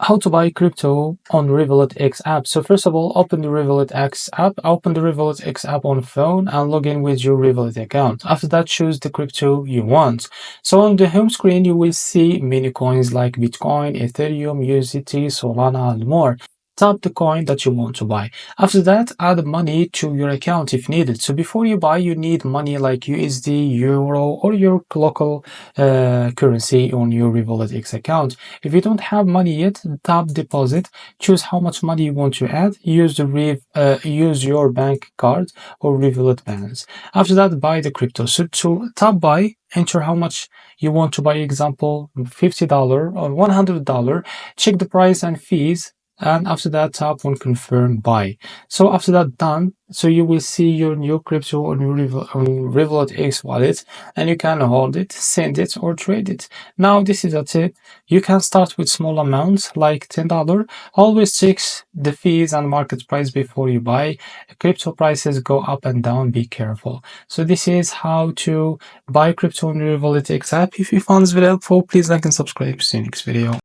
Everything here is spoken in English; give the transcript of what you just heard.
How to buy crypto on Revolut X app. So first of all, open the Revolut X app. Open the Revolut X app on phone and log in with your Revolut account. After that, choose the crypto you want. So on the home screen, you will see many coins like Bitcoin, Ethereum, USDT, Solana, and more. Tap the coin that you want to buy. After that, add money to your account if needed. So before you buy, you need money like USD, Euro, or your local currency on your Revolut X account. If you don't have money yet, tap deposit. Choose how much money you want to add. Use your bank card or Revolut balance. After that, buy the crypto. So to tap buy, enter how much you want to buy. Example, $50 or $100. Check the price and fees. And after that, tap on confirm buy. So after that done, so you will see your new crypto on Revolut X wallet, and you can hold it, send it, or trade it. Now this is a tip. You can start with small amounts like $10. Always check the fees and market price before you buy. Crypto prices go up and down. Be careful. So this is how to buy crypto on Revolut X app. If you found this video helpful, please like and subscribe. See you next video.